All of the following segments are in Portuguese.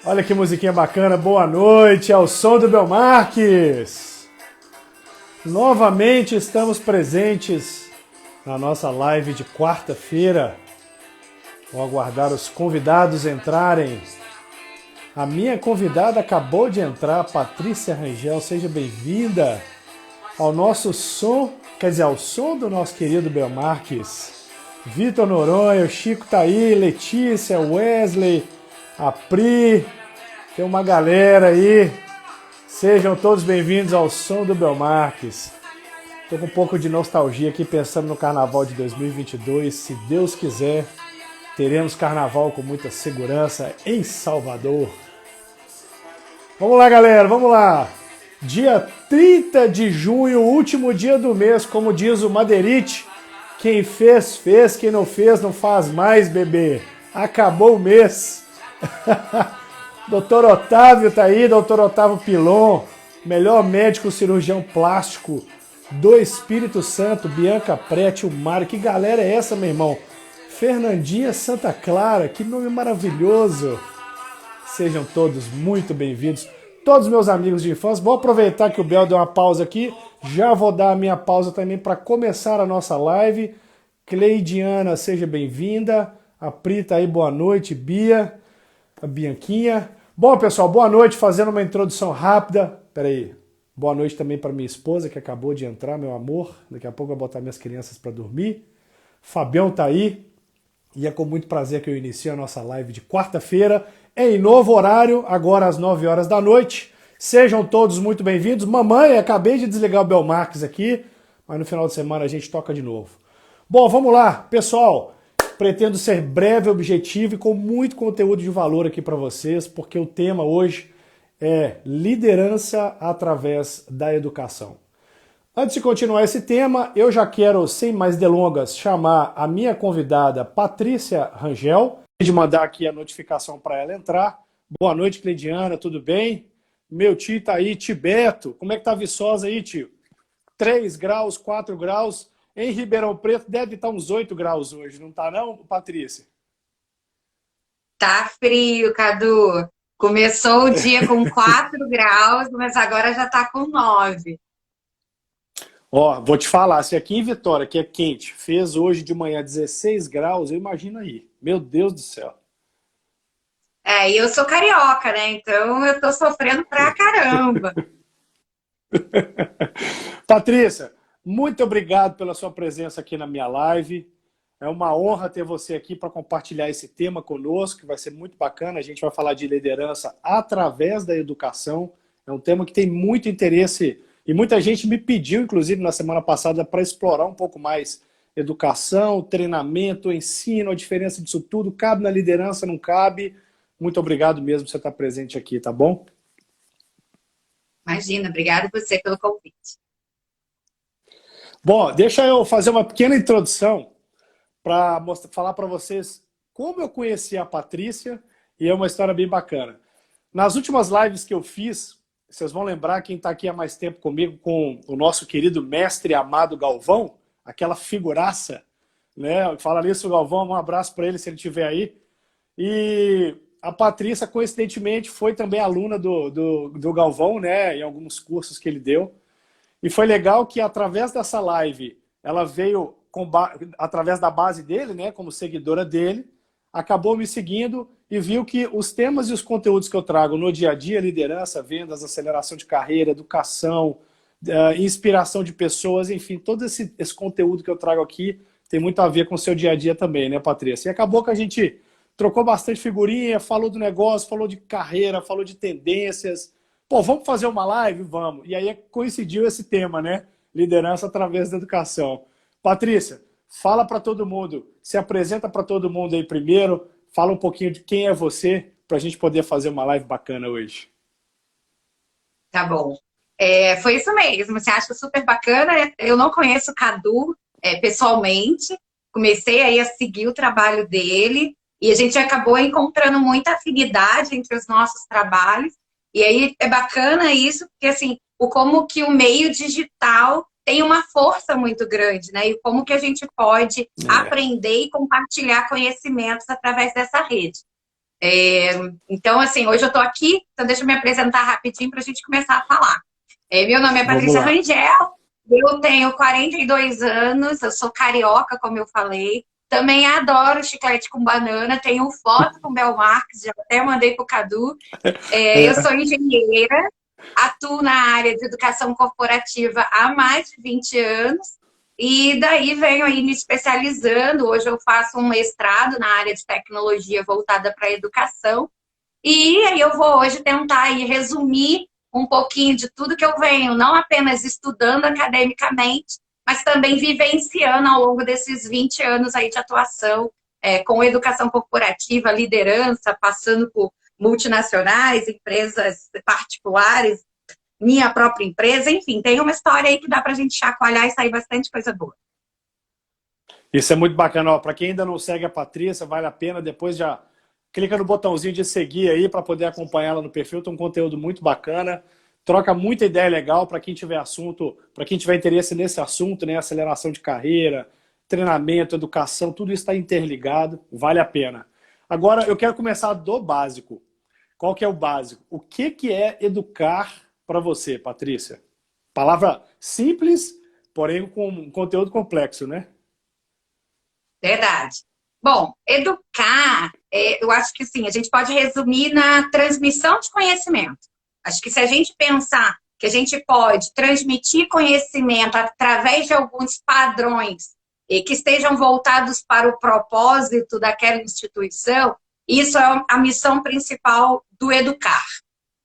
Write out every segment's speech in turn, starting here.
Olha que musiquinha bacana, boa noite, ao som do Belmarques. Novamente estamos presentes na nossa live de quarta-feira. Vou aguardar os convidados entrarem. A minha convidada acabou de entrar, Patrícia Rangel, seja bem-vinda ao nosso som, quer dizer, ao som do nosso querido Belmarques. Vitor Noronha, o Chico tá aí, Letícia, Wesley, a Pri, tem uma galera aí. Sejam todos bem-vindos ao som do Belmarques. Tô com um pouco de nostalgia aqui pensando no carnaval de 2022. Se Deus quiser, teremos carnaval com muita segurança em Salvador. Vamos lá, galera, vamos lá. Dia 30 de junho, último dia do mês, como diz o Madeirite. Quem fez, fez. Quem não fez, não faz mais, bebê. Acabou o mês. Doutor Otávio tá aí, doutor Otávio Pilon, melhor médico cirurgião plástico do Espírito Santo, Bianca Prete, o Mário. Que galera é essa, meu irmão? Fernandinha Santa Clara, que nome maravilhoso. Sejam todos muito bem-vindos. Todos meus amigos de infância, vou aproveitar que o Bel deu uma pausa aqui, já vou dar a minha pausa também para começar a nossa live. Cleidiana, seja bem-vinda. A Pri tá aí, boa noite. Bia, a Bianquinha. Bom, pessoal, boa noite, fazendo uma introdução rápida. Peraí, boa noite também para minha esposa, que acabou de entrar, meu amor. Daqui a pouco eu vou botar minhas crianças para dormir. Fabião tá aí. E é com muito prazer que eu inicio a nossa live de quarta-feira, em novo horário, agora às 9 horas da noite. Sejam todos muito bem-vindos. Mamãe, acabei de desligar o Belmarques aqui, mas no final de semana a gente toca de novo. Bom, vamos lá, pessoal. Pretendo ser breve, objetivo e com muito conteúdo de valor aqui para vocês, porque o tema hoje é liderança através da educação. Antes de continuar esse tema, eu já quero, sem mais delongas, chamar a minha convidada Patrícia Rangel, de mandar aqui a notificação para ela entrar. Boa noite, Cleidiana, tudo bem? Meu tio tá aí, Tibeto, como é que tá a Viçosa aí, tio? 3 graus, 4 graus. Em Ribeirão Preto deve estar uns 8 graus hoje, não tá não, Patrícia? Tá frio, Cadu. Começou o dia com 4 graus, mas agora já tá com 9. Ó, vou te falar, se aqui em Vitória, que é quente, fez hoje de manhã 16 graus, eu imagino aí. Meu Deus do céu. E eu sou carioca, né? Então eu tô sofrendo pra caramba. Patrícia, muito obrigado pela sua presença aqui na minha live. É uma honra ter você aqui para compartilhar esse tema conosco, que vai ser muito bacana. A gente vai falar de liderança através da educação. É um tema que tem muito interesse e muita gente me pediu, inclusive na semana passada, para explorar um pouco mais educação, treinamento, ensino, a diferença disso tudo. Cabe na liderança, não cabe? Muito obrigado mesmo por você estar presente aqui, tá bom? Imagina, obrigada você pelo convite. Bom, deixa eu fazer uma pequena introdução para falar para vocês como eu conheci a Patrícia, e é uma história bem bacana. Nas últimas lives que eu fiz, vocês vão lembrar, quem está aqui há mais tempo comigo, com o nosso querido mestre amado Galvão, aquela figuraça, né? Fala nisso, Galvão, um abraço para ele se ele estiver aí. E a Patrícia, coincidentemente, foi também aluna do Galvão, né? Em alguns cursos que ele deu. E foi legal que, através dessa live, ela veio através da base dele, né, como seguidora dele, acabou me seguindo e viu que os temas e os conteúdos que eu trago no dia a dia, liderança, vendas, aceleração de carreira, educação, inspiração de pessoas, enfim, todo esse conteúdo que eu trago aqui tem muito a ver com o seu dia a dia também, né, Patrícia? E acabou que a gente trocou bastante figurinha, falou do negócio, falou de carreira, falou de tendências. Pô, vamos fazer uma live? Vamos. E aí coincidiu esse tema, né? Liderança através da educação. Patrícia, fala para todo mundo, se apresenta para todo mundo aí primeiro, fala um pouquinho de quem é você, para a gente poder fazer uma live bacana hoje. Tá bom. Foi isso mesmo. Você acha super bacana, né? Eu não conheço o Cadu, pessoalmente. Comecei aí a seguir o trabalho dele e a gente acabou encontrando muita afinidade entre os nossos trabalhos. E aí é bacana isso, porque assim, como que o meio digital tem uma força muito grande, né? E como que a gente pode É. aprender e compartilhar conhecimentos através dessa rede. Então, assim, hoje eu estou aqui, então deixa eu me apresentar rapidinho para a gente começar a falar. Meu nome é Vamos Patrícia lá. Rangel, eu tenho 42 anos, eu sou carioca, como eu falei. Também adoro chiclete com banana, tenho foto com Bel Marques, já até mandei para o Cadu. Eu sou engenheira, atuo na área de educação corporativa há mais de 20 anos. E daí venho aí me especializando. Hoje eu faço um mestrado na área de tecnologia voltada para a educação. E aí eu vou hoje tentar aí resumir um pouquinho de tudo que eu venho, não apenas estudando academicamente, mas também vivenciando ao longo desses 20 anos aí de atuação, com educação corporativa, liderança, passando por multinacionais, empresas particulares, minha própria empresa, enfim, tem uma história aí que dá para a gente chacoalhar e sair bastante coisa boa. Isso é muito bacana. Para quem ainda não segue a Patrícia, vale a pena. Depois já clica no botãozinho de seguir aí para poder acompanhar ela no perfil. Tem um conteúdo muito bacana. Troca muita ideia legal para quem tiver assunto, para quem tiver interesse nesse assunto, né? Aceleração de carreira, treinamento, educação, tudo isso está interligado. Vale a pena. Agora, eu quero começar do básico. Qual que é o básico? O que é educar para você, Patrícia? Palavra simples, porém com um conteúdo complexo, né? Verdade. Bom, educar, eu acho que sim, a gente pode resumir na transmissão de conhecimento. Acho que se a gente pensar que a gente pode transmitir conhecimento através de alguns padrões e que estejam voltados para o propósito daquela instituição, isso é a missão principal do educar.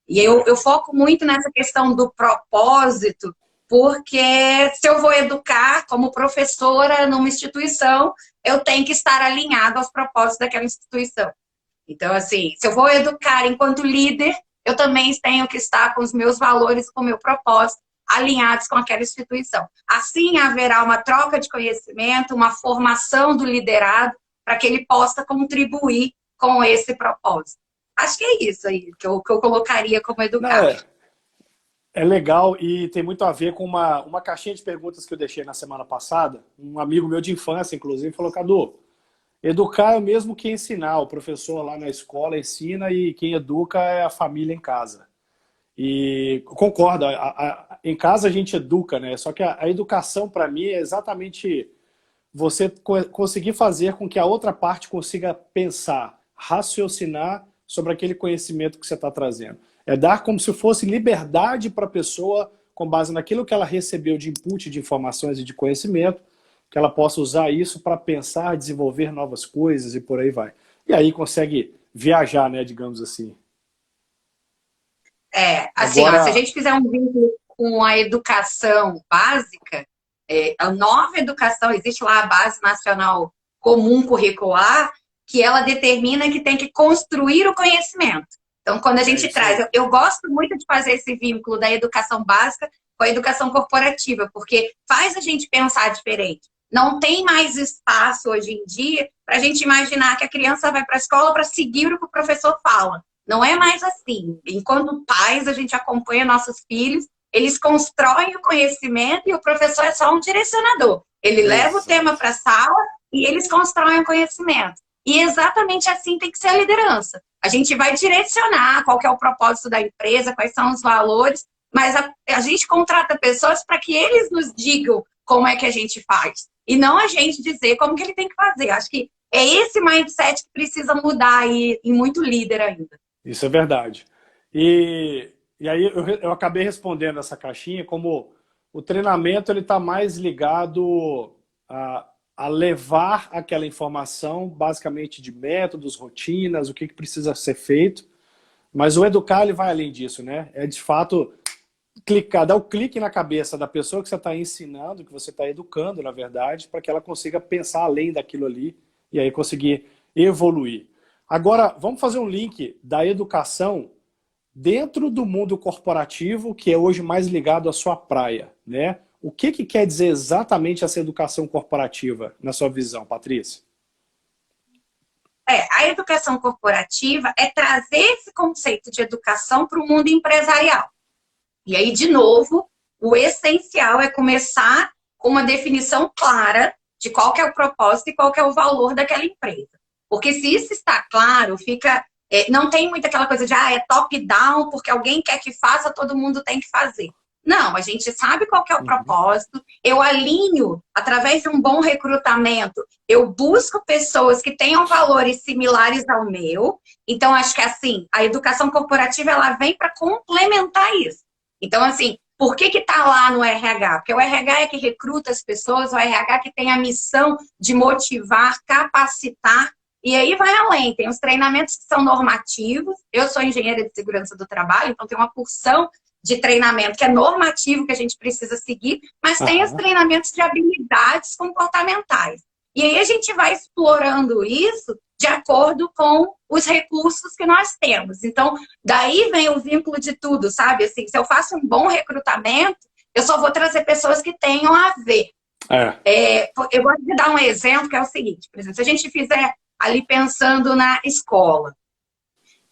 E eu foco muito nessa questão do propósito, porque se eu vou educar como professora numa instituição, eu tenho que estar alinhado aos propósitos daquela instituição. Então, assim, se eu vou educar enquanto líder, eu também tenho que estar com os meus valores, com o meu propósito, alinhados com aquela instituição. Assim, haverá uma troca de conhecimento, uma formação do liderado, para que ele possa contribuir com esse propósito. Acho que é isso aí que eu colocaria como Não, educar. é legal e tem muito a ver com uma caixinha de perguntas que eu deixei na semana passada. Um amigo meu de infância, inclusive, falou: Cadu, educar é o mesmo que ensinar. O professor lá na escola ensina e quem educa é a família em casa. E concordo, em casa a gente educa, né? Só que a educação, para mim, é exatamente você conseguir fazer com que a outra parte consiga pensar, raciocinar sobre aquele conhecimento que você está trazendo. É dar como se fosse liberdade para a pessoa, com base naquilo que ela recebeu de input, de informações e de conhecimento, que ela possa usar isso para pensar, desenvolver novas coisas e por aí vai. E aí consegue viajar, né, digamos assim. Assim, ó, se a Agora, gente fizer um vínculo com a educação básica, a nova educação, existe lá a Base Nacional Comum Curricular, que ela determina que tem que construir o conhecimento. Então, quando a é gente isso traz, aí. eu gosto muito de fazer esse vínculo da educação básica com a educação corporativa, porque faz a gente pensar diferente. Não tem mais espaço hoje em dia para a gente imaginar que a criança vai para a escola para seguir o que o professor fala. Não é mais assim. Enquanto pais, a gente acompanha nossos filhos, eles constroem o conhecimento e o professor é só um direcionador. Ele leva o tema Exato. para a sala e eles constroem o conhecimento. E exatamente assim tem que ser a liderança. A gente vai direcionar qual que é o propósito da empresa, quais são os valores, mas a gente contrata pessoas para que eles nos digam como é que a gente faz. E não a gente dizer como que ele tem que fazer. Acho que é esse mindset que precisa mudar aí em muito líder ainda. Isso é verdade. E aí eu acabei respondendo essa caixinha como o treinamento ele está mais ligado a levar aquela informação, basicamente de métodos, rotinas, o que precisa ser feito, mas o educar ele vai além disso, né? É de fato clicar, dar o clique na cabeça da pessoa que você está ensinando, que você está educando, na verdade, para que ela consiga pensar além daquilo ali e aí conseguir evoluir. Agora, vamos fazer um link da educação dentro do mundo corporativo, que é hoje mais ligado à sua praia, né? O que quer dizer exatamente essa educação corporativa, na sua visão, Patrícia? A educação corporativa é trazer esse conceito de educação para o mundo empresarial. E aí, de novo, o essencial é começar com uma definição clara de qual que é o propósito e qual que é o valor daquela empresa. Porque se isso está claro, fica Não tem muito aquela coisa de, é top-down, porque alguém quer que faça, todo mundo tem que fazer. Não, a gente sabe qual que é o propósito, eu alinho, através de um bom recrutamento, eu busco pessoas que tenham valores similares ao meu. Então, acho que, assim, a educação corporativa, ela vem para complementar isso. Então, assim, por que está lá no RH? Porque o RH é que recruta as pessoas, o RH que tem a missão de motivar, capacitar, e aí vai além. Tem os treinamentos que são normativos. Eu sou engenheira de segurança do trabalho, então tem uma porção de treinamento que é normativo, que a gente precisa seguir, mas tem os treinamentos de habilidades comportamentais. E aí a gente vai explorando isso de acordo com os recursos que nós temos. Então, daí vem o vínculo de tudo, sabe? Assim, se eu faço um bom recrutamento, eu só vou trazer pessoas que tenham a ver. Eu vou te dar um exemplo que é o seguinte, por exemplo, se a gente fizer ali pensando na escola.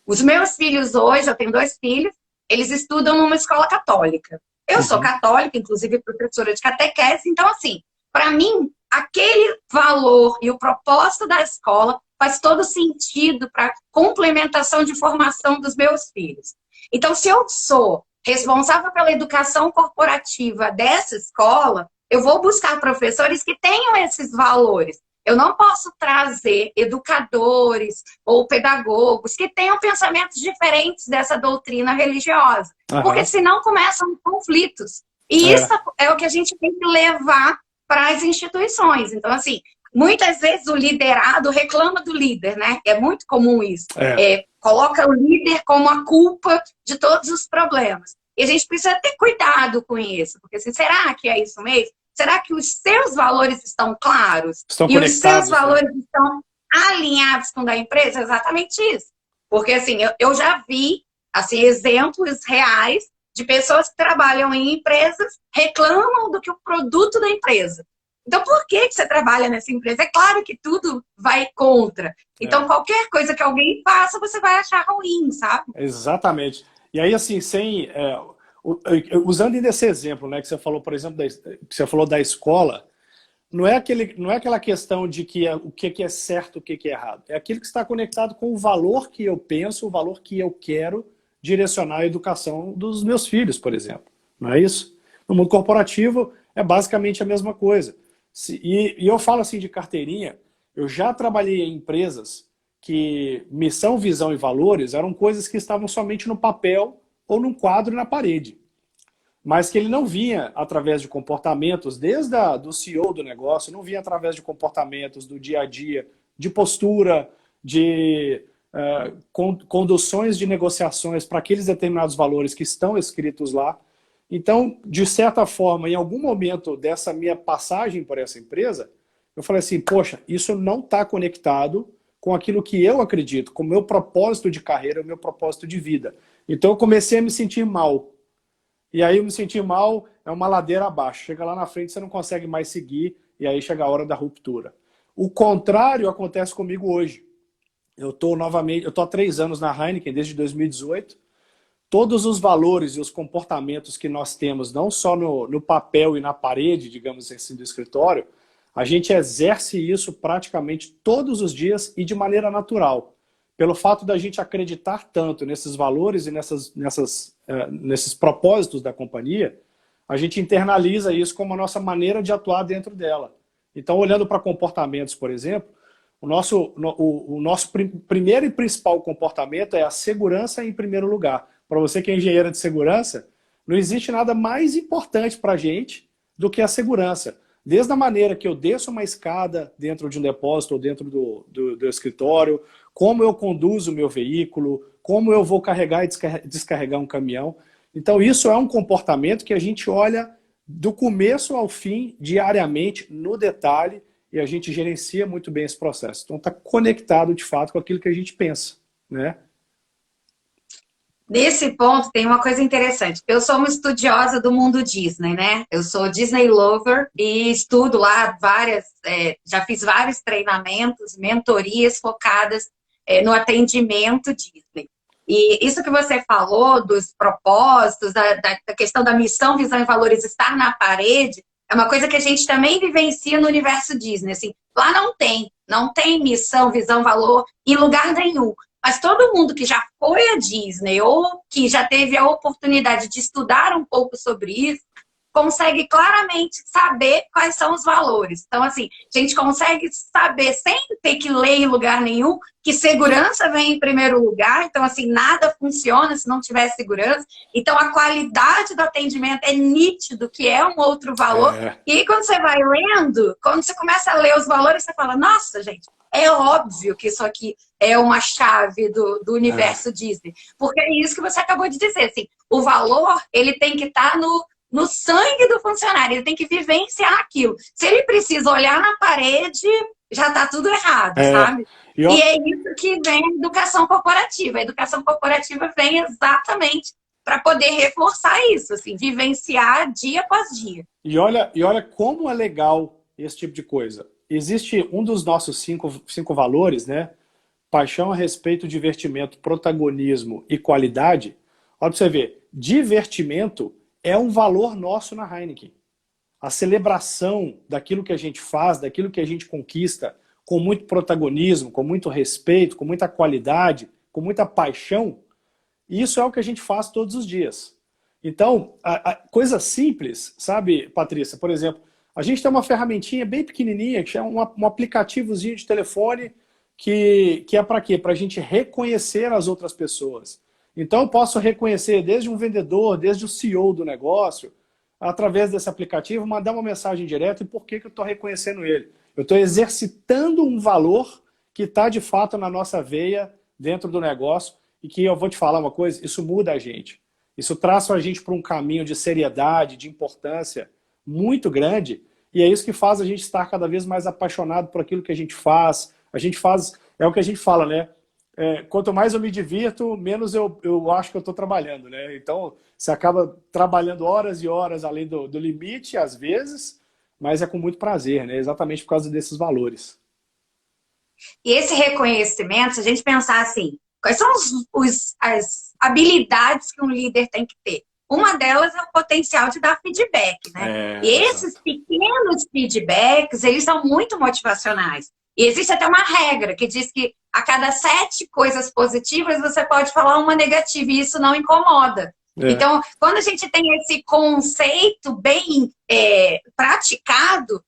Os meus filhos hoje, eu tenho 2 filhos, eles estudam numa escola católica. Eu sou católica, inclusive professora de catequese, então assim, para mim, aquele valor e o propósito da escola faz todo sentido para a complementação de formação dos meus filhos. Então, se eu sou responsável pela educação corporativa dessa escola, eu vou buscar professores que tenham esses valores. Eu não posso trazer educadores ou pedagogos que tenham pensamentos diferentes dessa doutrina religiosa, porque senão começam conflitos. E isso é o que a gente tem que levar para as instituições. Então, assim, muitas vezes o liderado reclama do líder, né? É muito comum isso. Coloca o líder como a culpa de todos os problemas. E a gente precisa ter cuidado com isso, porque assim, será que é isso mesmo? Será que os seus valores estão claros? Estão e os seus né? valores estão alinhados com o da empresa? Exatamente isso. Porque, assim, eu já vi assim, exemplos reais de pessoas que trabalham em empresas reclamam do que o produto da empresa. Então, por que você trabalha nessa empresa? É claro que tudo vai contra. Então, qualquer coisa que alguém faça, você vai achar ruim, sabe? Exatamente. E aí, assim, usando ainda esse exemplo, né, que você falou, por exemplo, que você falou da escola, não é aquela questão de o que é certo, o que é errado. É aquilo que está conectado com o valor que eu penso, o valor que eu quero direcionar a educação dos meus filhos, por exemplo. Não é isso? No mundo corporativo, é basicamente a mesma coisa. E eu falo assim de carteirinha, eu já trabalhei em empresas que missão, visão e valores eram coisas que estavam somente no papel ou num quadro na parede. Mas que ele não vinha através de comportamentos, desde do CEO do negócio, não vinha através de comportamentos do dia a dia, de postura, de conduções de negociações para aqueles determinados valores que estão escritos lá. Então, de certa forma, em algum momento dessa minha passagem por essa empresa, eu falei assim, poxa, isso não está conectado com aquilo que eu acredito, com o meu propósito de carreira, o meu propósito de vida. Então eu comecei a me sentir mal. E aí eu me senti mal, é uma ladeira abaixo. Chega lá na frente, você não consegue mais seguir, e aí chega a hora da ruptura. O contrário acontece comigo hoje. Eu estou há 3 anos na Heineken, desde 2018. Todos os valores e os comportamentos que nós temos, não só no papel e na parede, digamos assim, do escritório, a gente exerce isso praticamente todos os dias e de maneira natural. Pelo fato da gente acreditar tanto nesses valores e nesses propósitos da companhia, a gente internaliza isso como a nossa maneira de atuar dentro dela. Então, olhando para comportamentos, por exemplo, o nosso primeiro e principal comportamento é a segurança em primeiro lugar. Para você que é engenheira de segurança, não existe nada mais importante para a gente do que a segurança. Desde a maneira que eu desço uma escada dentro de um depósito ou dentro do escritório, como eu conduzo o meu veículo, como eu vou carregar e descarregar um caminhão. Então isso é um comportamento que a gente olha do começo ao fim, diariamente, no detalhe, e a gente gerencia muito bem esse processo. Então está conectado de fato com aquilo que a gente pensa, né? Nesse ponto, tem uma coisa interessante. Eu sou uma estudiosa do mundo Disney, né? Eu sou Disney lover e estudo lá já fiz vários treinamentos, mentorias focadas no atendimento Disney. E isso que você falou dos propósitos, da questão da missão, visão e valores estar na parede, é uma coisa que a gente também vivencia no universo Disney. Assim, lá não tem missão, visão, valor em lugar nenhum. mas todo mundo que já foi à Disney ou que já teve a oportunidade de estudar um pouco sobre isso, consegue claramente saber quais são os valores. Então, assim, a gente consegue saber, sem ter que ler em lugar nenhum, que segurança vem em primeiro lugar. Então, assim, nada funciona se não tiver segurança. Então, a qualidade do atendimento é nítido, que é um outro valor. E aí, quando você vai lendo, quando você começa a ler os valores, você fala, nossa, gente, é óbvio que isso aqui é uma chave do universo Disney. Porque é isso que você acabou de dizer, assim, o valor, ele tem que estar no sangue do funcionário, ele tem que vivenciar aquilo. Se ele precisa olhar na parede, já está tudo errado, sabe? E é isso que vem a educação corporativa. A educação corporativa vem exatamente para poder reforçar isso, assim, vivenciar dia após dia. E olha como é legal esse tipo de coisa. Existe um dos nossos cinco valores, né? Paixão a respeito, divertimento, protagonismo e qualidade. Olha para você ver, divertimento é um valor nosso na Heineken. A celebração daquilo que a gente faz, daquilo que a gente conquista, com muito protagonismo, com muito respeito, com muita qualidade, com muita paixão, isso é o que a gente faz todos os dias. Então, coisa simples, sabe, Patrícia? Por exemplo, a gente tem uma ferramentinha bem pequenininha, que é um aplicativozinho de telefone, que é para quê? Para a gente reconhecer as outras pessoas. Então, eu posso reconhecer desde um vendedor, desde o CEO do negócio, através desse aplicativo, mandar uma mensagem direta e por que eu estou reconhecendo ele. Eu estou exercitando um valor que está, de fato, na nossa veia, dentro do negócio, e que eu vou te falar uma coisa, isso muda a gente. Isso traz a gente para um caminho de seriedade, de importância muito grande, e é isso que faz a gente estar cada vez mais apaixonado por aquilo que a gente faz. A gente faz, é o que a gente fala, né? Quanto mais eu me divirto, menos eu acho que eu estou trabalhando, né? Então, você acaba trabalhando horas e horas além do limite, às vezes, mas é com muito prazer, né? Exatamente por causa desses valores. E esse reconhecimento, se a gente pensar assim, quais são as habilidades que um líder tem que ter? Uma delas é o potencial de dar feedback, né? E esses pequenos feedbacks, eles são muito motivacionais. E existe até uma regra que diz que a cada 7 coisas positivas você pode falar uma negativa e isso não incomoda. Então, quando a gente tem esse conceito bem praticado,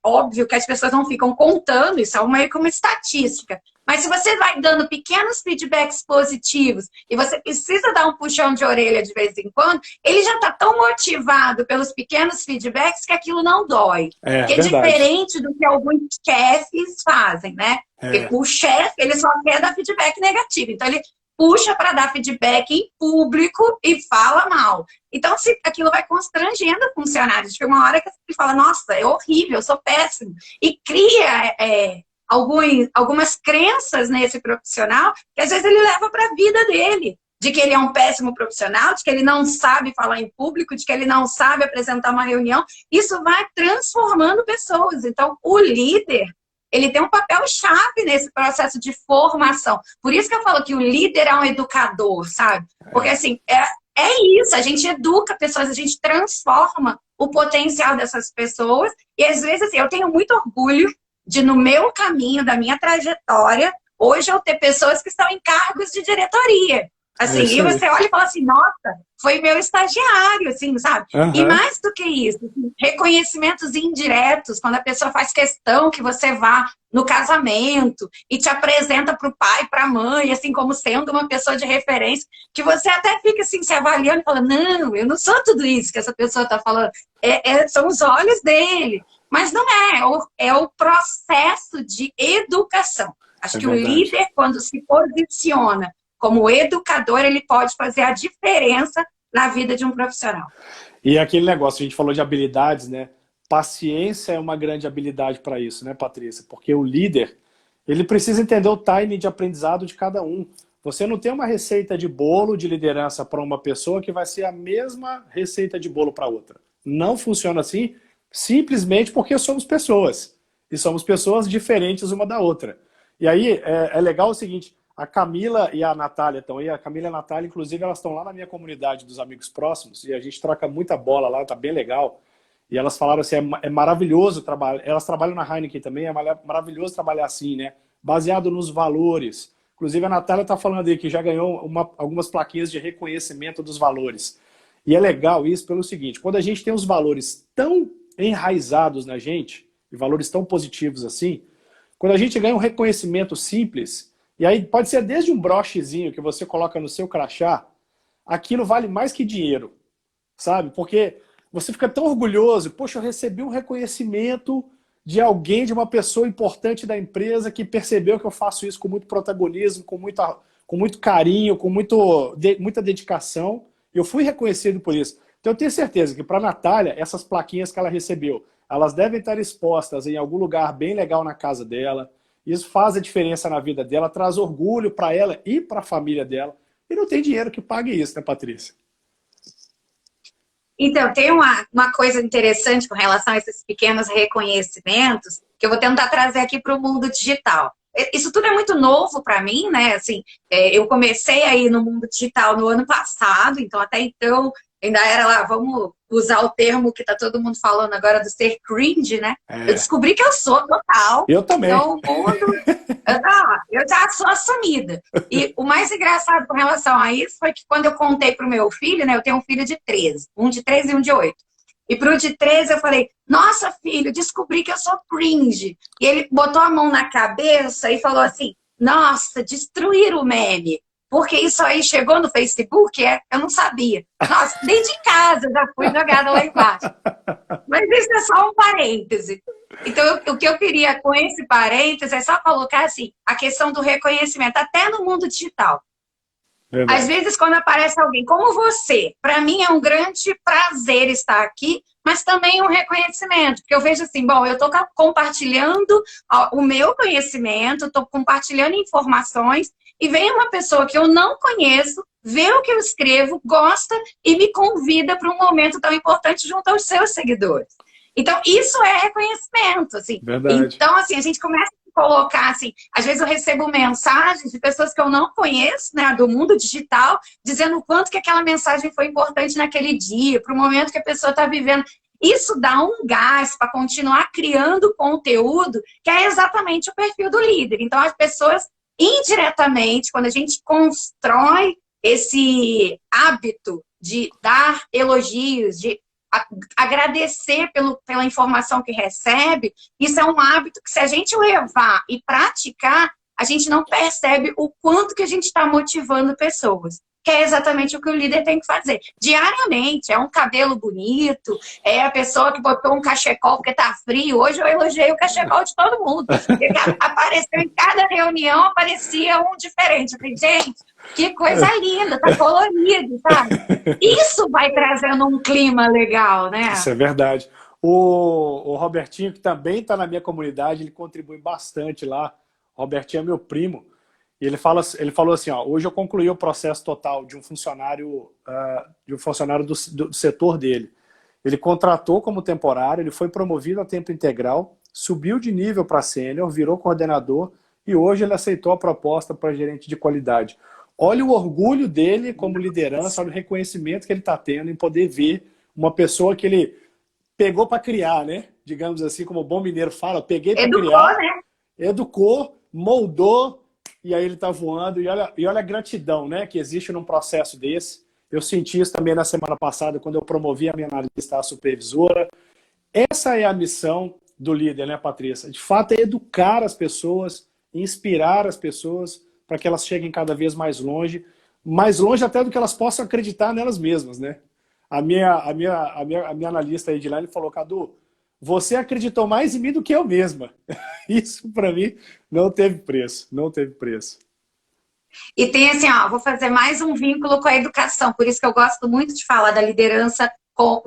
óbvio que as pessoas não ficam contando, isso é meio que uma estatística. Mas se você vai dando pequenos feedbacks positivos e você precisa dar um puxão de orelha de vez em quando, ele já está tão motivado pelos pequenos feedbacks que aquilo não dói. Que é diferente do que alguns chefes fazem, né? Porque o chefe, ele só quer dar feedback negativo. Então, ele puxa para dar feedback em público e fala mal. Então, se aquilo vai constrangendo o funcionário, chega uma hora que ele fala, nossa, é horrível, eu sou péssimo. E cria algumas crenças nesse profissional que às vezes ele leva para a vida dele. De que ele é um péssimo profissional, de que ele não sabe falar em público, de que ele não sabe apresentar uma reunião. Isso vai transformando pessoas. Então, o líder, ele tem um papel-chave nesse processo de formação. Por isso que eu falo que o líder é um educador, sabe? Porque, assim, é isso. A gente educa pessoas, a gente transforma o potencial dessas pessoas. E, às vezes, assim, eu tenho muito orgulho de, no meu caminho, da minha trajetória, hoje eu ter pessoas que estão em cargos de diretoria. Assim, e você olha e fala assim, nossa, foi meu estagiário, assim, sabe? E mais do que isso, reconhecimentos indiretos, quando a pessoa faz questão que você vá no casamento e te apresenta para o pai, para a mãe, assim, como sendo uma pessoa de referência, que você até fica assim, se avaliando e fala, não, eu não sou tudo isso que essa pessoa está falando, são os olhos dele. Mas não é o processo de educação. Acho que verdade. O líder, quando se posiciona como educador, ele pode fazer a diferença na vida de um profissional. E aquele negócio, a gente falou de habilidades, né? Paciência é uma grande habilidade para isso, né, Patrícia? Porque o líder, ele precisa entender o timing de aprendizado de cada um. Você não tem uma receita de bolo de liderança para uma pessoa que vai ser a mesma receita de bolo para outra. Não funciona assim, simplesmente porque somos pessoas. E somos pessoas diferentes uma da outra. E aí é legal o seguinte, a Camila e a Natália estão aí. A Camila e a Natália, inclusive, elas estão lá na minha comunidade dos amigos próximos e a gente troca muita bola lá, tá bem legal. E elas falaram assim, é maravilhoso trabalhar. Elas trabalham na Heineken também, é maravilhoso trabalhar assim, né? Baseado nos valores, Inclusive a Natália está falando aí que já ganhou algumas plaquinhas de reconhecimento dos valores. E é legal isso pelo seguinte, quando a gente tem os valores tão enraizados na gente, e valores tão positivos assim, quando a gente ganha um reconhecimento simples, e aí pode ser desde um brochezinho que você coloca no seu crachá, aquilo vale mais que dinheiro, sabe? Porque você fica tão orgulhoso, poxa, eu recebi um reconhecimento de alguém, de uma pessoa importante da empresa que percebeu que eu faço isso com muito protagonismo, com muito carinho, com muita dedicação. Eu fui reconhecido por isso. Então eu tenho certeza que para a Natália, essas plaquinhas que ela recebeu, elas devem estar expostas em algum lugar bem legal na casa dela. Isso faz a diferença na vida dela, traz orgulho para ela e para a família dela. E não tem dinheiro que pague isso, né, Patrícia? Então, tem uma coisa interessante com relação a esses pequenos reconhecimentos que eu vou tentar trazer aqui para o mundo digital. Isso tudo é muito novo para mim, né? Assim, eu comecei aí no mundo digital no ano passado, então até então ainda era lá, vamos usar o termo que tá todo mundo falando agora do ser cringe, né? Eu descobri que eu sou total. Eu também. Então, o mundo... Eu já sou assumida. E o mais engraçado com relação a isso foi que quando eu contei pro meu filho, né? Eu tenho um filho de 13, um de 13 e um de 8. E pro de 13 eu falei, nossa, filho, descobri que eu sou cringe. E ele botou a mão na cabeça e falou assim, nossa, destruíram o meme. Porque isso aí chegou no Facebook, eu não sabia. Nossa, desde casa eu já fui jogada lá embaixo. Mas isso é só um parêntese. Então, o que eu queria com esse parêntese é só colocar assim, a questão do reconhecimento, até no mundo digital. Verdade. Às vezes, quando aparece alguém como você, para mim é um grande prazer estar aqui, mas também um reconhecimento. Porque eu vejo assim, bom, eu estou compartilhando o meu conhecimento, estou compartilhando informações, e vem uma pessoa que eu não conheço, vê o que eu escrevo, gosta e me convida para um momento tão importante junto aos seus seguidores. Então, isso é reconhecimento, assim. Verdade. Então, assim, a gente começa a colocar, assim, às vezes eu recebo mensagens de pessoas que eu não conheço, né, do mundo digital, dizendo o quanto que aquela mensagem foi importante naquele dia, para o momento que a pessoa está vivendo. Isso dá um gás para continuar criando conteúdo, que é exatamente o perfil do líder. Então, as pessoas, indiretamente, quando a gente constrói esse hábito de dar elogios, de agradecer pela informação que recebe, isso é um hábito que, se a gente levar e praticar, a gente não percebe o quanto que a gente está motivando pessoas. Que é exatamente o que o líder tem que fazer. Diariamente, é um cabelo bonito, é a pessoa que botou um cachecol porque tá frio. Hoje eu elogiei o cachecol de todo mundo. Apareceu em cada reunião, aparecia um diferente. Eu falei, gente, que coisa linda, tá colorido, sabe? Isso vai trazendo um clima legal, né? Isso é verdade. O Robertinho, que também está na minha comunidade, ele contribui bastante lá. O Robertinho é meu primo. E ele falou assim, ó, hoje eu concluí o processo total de um funcionário, do setor dele. Ele contratou como temporário, ele foi promovido a tempo integral, subiu de nível para sênior, virou coordenador e hoje ele aceitou a proposta para gerente de qualidade. Olha o orgulho dele como liderança, olha o reconhecimento que ele está tendo em poder ver uma pessoa que ele pegou para criar, né? Digamos assim, como o bom mineiro fala, peguei para criar, né? Educou, moldou, e aí ele está voando. E olha a gratidão, né, que existe num processo desse. Eu senti isso também na semana passada, quando eu promovi a minha analista, a supervisora. Essa é a missão do líder, né, Patrícia? De fato, é educar as pessoas, inspirar as pessoas para que elas cheguem cada vez mais longe até do que elas possam acreditar nelas mesmas, né? A minha analista aí de lá, ele falou, Cadu, você acreditou mais em mim do que eu mesma. Isso, para mim, não teve preço. Não teve preço. E tem assim, ó, vou fazer mais um vínculo com a educação. Por isso que eu gosto muito de falar da liderança com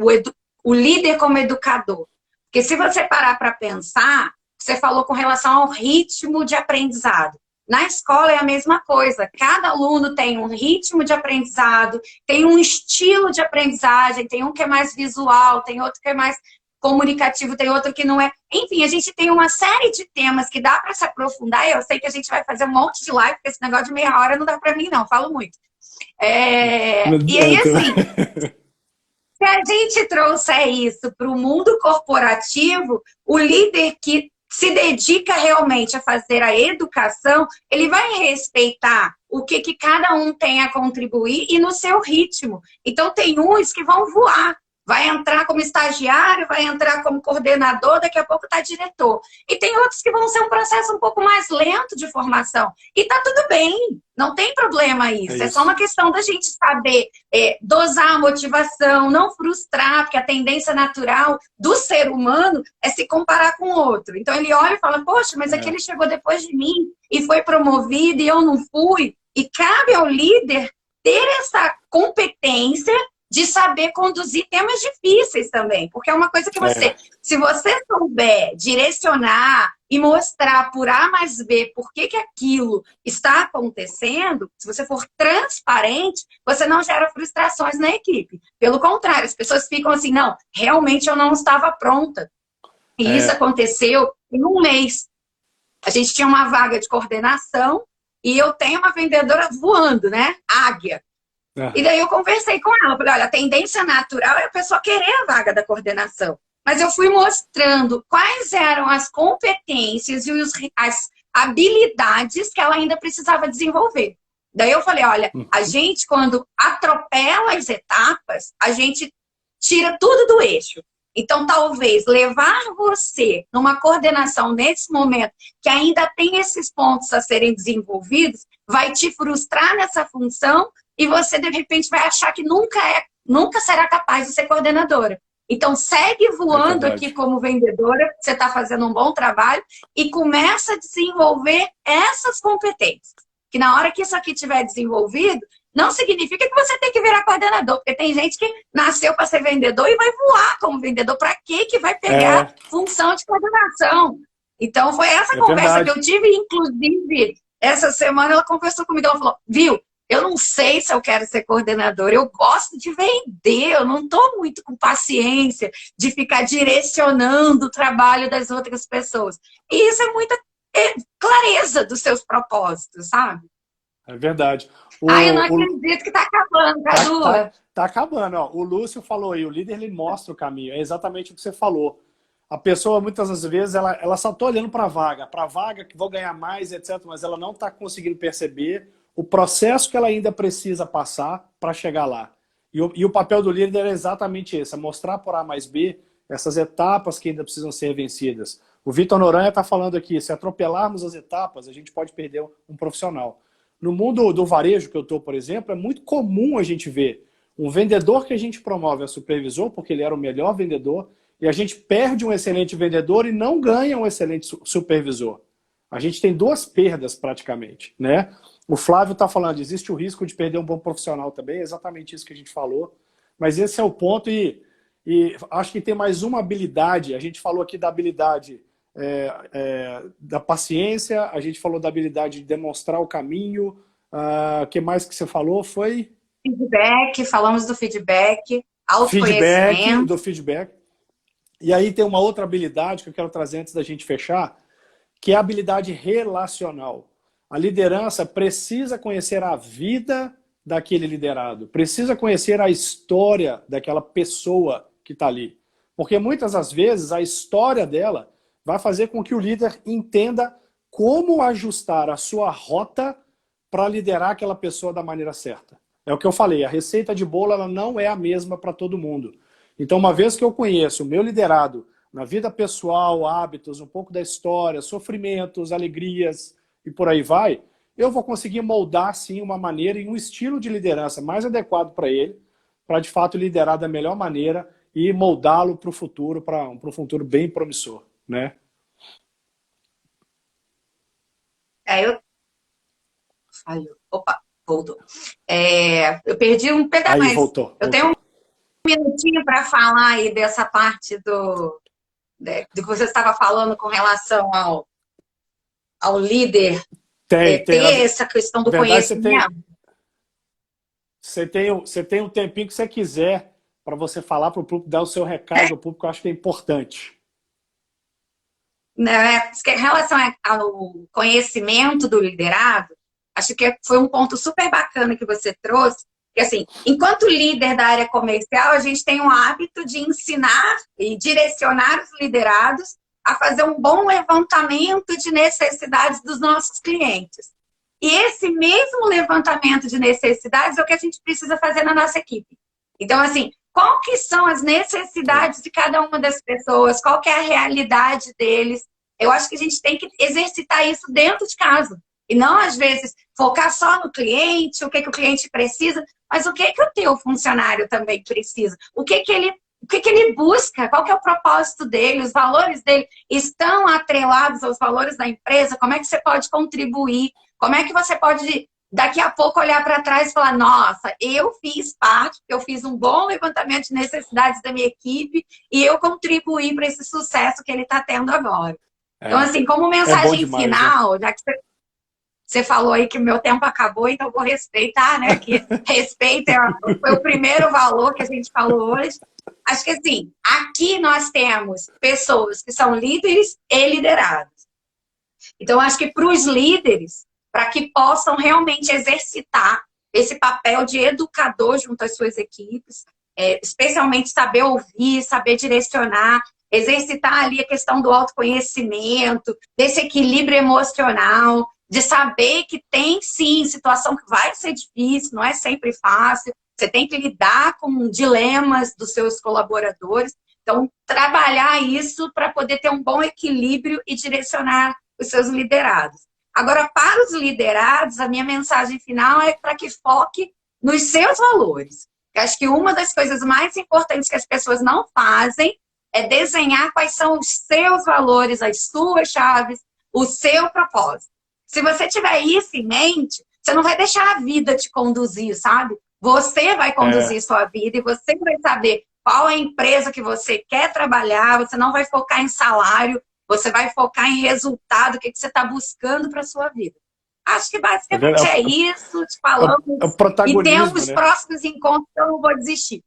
o líder como educador. Porque se você parar para pensar, você falou com relação ao ritmo de aprendizado. Na escola é a mesma coisa. Cada aluno tem um ritmo de aprendizado, tem um estilo de aprendizagem, tem um que é mais visual, tem outro que é mais comunicativo, tem outro que não é. Enfim, a gente tem uma série de temas que dá para se aprofundar. Eu sei que a gente vai fazer um monte de live, porque esse negócio de meia hora não dá para mim, não. Falo muito. E aí, assim, se a gente trouxer isso para o mundo corporativo, o líder que se dedica realmente a fazer a educação, ele vai respeitar o que cada um tem a contribuir e no seu ritmo. Então, tem uns que vão voar. Vai entrar como estagiário, vai entrar como coordenador, daqui a pouco está diretor. E tem outros que vão ser um processo um pouco mais lento de formação. E tá tudo bem, não tem problema isso. É só uma questão da gente saber dosar a motivação, não frustrar, porque a tendência natural do ser humano é se comparar com o outro. Então ele olha e fala, poxa, mas aquele chegou depois de mim e foi promovido e eu não fui. E cabe ao líder ter essa competência de saber conduzir temas difíceis também, porque é uma coisa que você, se você souber direcionar e mostrar por A mais B por que aquilo está acontecendo, se você for transparente, você não gera frustrações na equipe. Pelo contrário, as pessoas ficam assim, não, realmente eu não estava pronta. E isso aconteceu em um mês. A gente tinha uma vaga de coordenação e eu tenho uma vendedora voando, né? Águia. E daí eu conversei com ela, falei, olha, a tendência natural é a pessoa querer a vaga da coordenação. Mas eu fui mostrando quais eram as competências e as habilidades que ela ainda precisava desenvolver. Daí eu falei, olha, a gente quando atropela as etapas, a gente tira tudo do eixo. Então, talvez levar você numa coordenação nesse momento que ainda tem esses pontos a serem desenvolvidos, vai te frustrar nessa função e você, de repente, vai achar que nunca será capaz de ser coordenadora. Então, segue voando aqui como vendedora, você está fazendo um bom trabalho e começa a desenvolver essas competências. Que na hora que isso aqui tiver desenvolvido, não significa que você tem que virar coordenador, porque tem gente que nasceu para ser vendedor e vai voar como vendedor. Para que vai pegar função de coordenação? Então, foi essa conversa que eu tive, inclusive, essa semana ela conversou comigo, ela falou, viu, eu não sei se eu quero ser coordenadora, eu gosto de vender, eu não estou muito com paciência de ficar direcionando o trabalho das outras pessoas. E isso é muita clareza dos seus propósitos, sabe? É verdade. Eu não acredito que está acabando, Cadu. Tá acabando, ó. O Lúcio falou aí, o líder ele mostra o caminho, é exatamente o que você falou. A pessoa, muitas das vezes, ela só está olhando para a vaga que vou ganhar mais, etc., mas ela não está conseguindo perceber o processo que ela ainda precisa passar para chegar lá. E o papel do líder é exatamente esse, é mostrar por A mais B essas etapas que ainda precisam ser vencidas. O Vitor Noronha está falando aqui, se atropelarmos as etapas, a gente pode perder um profissional. No mundo do varejo que eu estou, por exemplo, é muito comum a gente ver um vendedor que a gente promove a supervisor, porque ele era o melhor vendedor, e a gente perde um excelente vendedor e não ganha um excelente supervisor. A gente tem duas perdas praticamente, né? O Flávio está falando, existe o risco de perder um bom profissional também, é exatamente isso que a gente falou. Mas esse é o ponto e acho que tem mais uma habilidade. A gente falou aqui da habilidade da paciência, a gente falou da habilidade de demonstrar o caminho. O que mais que você falou foi? Feedback, falamos do feedback, autoconhecimento. Do feedback. E aí tem uma outra habilidade que eu quero trazer antes da gente fechar, que é a habilidade relacional. A liderança precisa conhecer a vida daquele liderado, precisa conhecer a história daquela pessoa que está ali. Porque muitas das vezes a história dela vai fazer com que o líder entenda como ajustar a sua rota para liderar aquela pessoa da maneira certa. É o que eu falei, a receita de bolo ela não é a mesma para todo mundo. Então, uma vez que eu conheço o meu liderado na vida pessoal, hábitos, um pouco da história, sofrimentos, alegrias e por aí vai, eu vou conseguir moldar, sim, uma maneira e um estilo de liderança mais adequado para ele, para, de fato, liderar da melhor maneira e moldá-lo para o futuro, para um futuro bem promissor, né? Opa, voltou. Eu perdi um pedaço, mas voltou. Eu tenho um minutinho para falar aí dessa parte do que você estava falando com relação ao líder ter essa questão do conhecimento. Você tem um tempinho que você quiser para você falar para o público, dar o seu recado ao público, eu acho que é importante. Em relação ao conhecimento do liderado, acho que foi um ponto super bacana que você trouxe, que assim, enquanto líder da área comercial, a gente tem o hábito de ensinar e direcionar os liderados a fazer um bom levantamento de necessidades dos nossos clientes. E esse mesmo levantamento de necessidades é o que a gente precisa fazer na nossa equipe. Então, assim, qual que são as necessidades de cada uma das pessoas? Qual que é a realidade deles? Eu acho que a gente tem que exercitar isso dentro de casa. E não, às vezes, focar só no cliente, o que o cliente precisa, mas o que o teu funcionário também precisa? O que ele busca? Qual que é o propósito dele? Os valores dele estão atrelados aos valores da empresa? Como é que você pode contribuir? Como é que você pode, daqui a pouco, olhar para trás e falar, nossa, eu fiz parte, eu fiz um bom levantamento de necessidades da minha equipe e eu contribuí para esse sucesso que ele está tendo agora. Então, assim, como mensagem final, já que você falou aí que o meu tempo acabou, então eu vou respeitar, né? Que respeito foi o primeiro valor que a gente falou hoje. Acho que, assim, aqui nós temos pessoas que são líderes e liderados. Então, acho que para os líderes, para que possam realmente exercitar esse papel de educador junto às suas equipes, especialmente saber ouvir, saber direcionar, exercitar ali a questão do autoconhecimento, desse equilíbrio emocional, de saber que tem, sim, situação que vai ser difícil, não é sempre fácil, você tem que lidar com dilemas dos seus colaboradores. Então, trabalhar isso para poder ter um bom equilíbrio e direcionar os seus liderados. Agora, para os liderados, a minha mensagem final é para que foque nos seus valores. Eu acho que uma das coisas mais importantes que as pessoas não fazem é desenhar quais são os seus valores, as suas chaves, o seu propósito. Se você tiver isso em mente, você não vai deixar a vida te conduzir, sabe? Você vai conduzir sua vida e você vai saber qual é a empresa que você quer trabalhar, você não vai focar em salário, você vai focar em resultado, o que você está buscando para a sua vida. Acho que basicamente é isso, te falamos. E temos, né, próximos encontros que eu não vou desistir.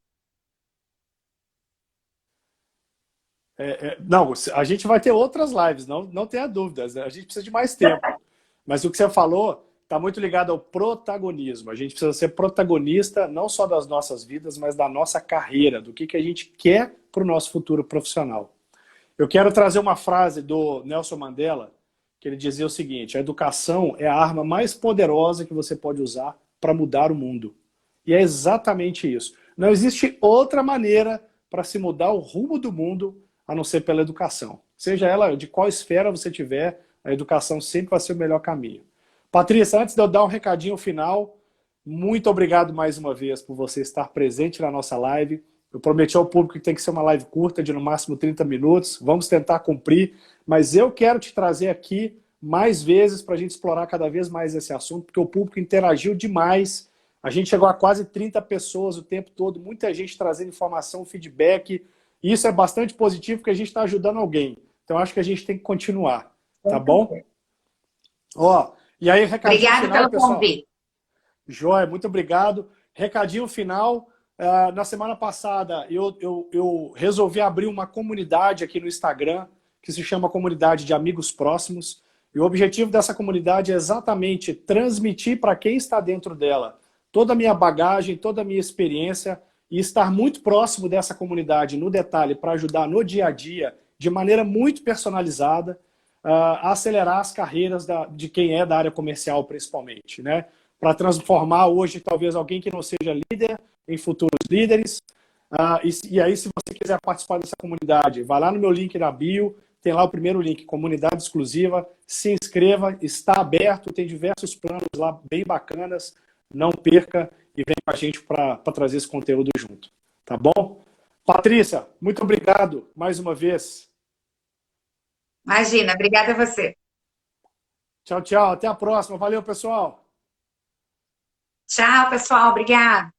Não, a gente vai ter outras lives, não tenha dúvidas. A gente precisa de mais tempo. Mas o que você falou está muito ligado ao protagonismo. A gente precisa ser protagonista não só das nossas vidas, mas da nossa carreira, do que a gente quer para o nosso futuro profissional. Eu quero trazer uma frase do Nelson Mandela, que ele dizia o seguinte: a educação é a arma mais poderosa que você pode usar para mudar o mundo. E é exatamente isso. Não existe outra maneira para se mudar o rumo do mundo a não ser pela educação. Seja ela de qual esfera você tiver, a educação sempre vai ser o melhor caminho. Patrícia, antes de eu dar um recadinho final, muito obrigado mais uma vez por você estar presente na nossa live. Eu prometi ao público que tem que ser uma live curta, de no máximo 30 minutos. Vamos tentar cumprir, mas eu quero te trazer aqui mais vezes para a gente explorar cada vez mais esse assunto, porque o público interagiu demais. A gente chegou a quase 30 pessoas o tempo todo, muita gente trazendo informação, feedback. E isso é bastante positivo, porque a gente está ajudando alguém. Então, acho que a gente tem que continuar. Tá bom? Ó, e aí, recadinho Obrigada final, pelo pessoal. convite. Joia, muito obrigado. Recadinho final. Na semana passada, eu resolvi abrir uma comunidade aqui no Instagram, que se chama Comunidade de Amigos Próximos. E o objetivo dessa comunidade é exatamente transmitir para quem está dentro dela toda a minha bagagem, toda a minha experiência e estar muito próximo dessa comunidade no detalhe para ajudar no dia a dia, de maneira muito personalizada, a acelerar as carreiras de quem é da área comercial, principalmente, né? Para transformar hoje, talvez, alguém que não seja líder em futuros líderes. E aí, se você quiser participar dessa comunidade, vai lá no meu link na bio, tem lá o primeiro link, comunidade exclusiva, se inscreva, está aberto, tem diversos planos lá bem bacanas, não perca e vem com a gente para trazer esse conteúdo junto, tá bom? Patrícia, muito obrigado mais uma vez. Imagina, obrigada a você. Tchau, tchau. Até a próxima. Valeu, pessoal. Tchau, pessoal. Obrigada.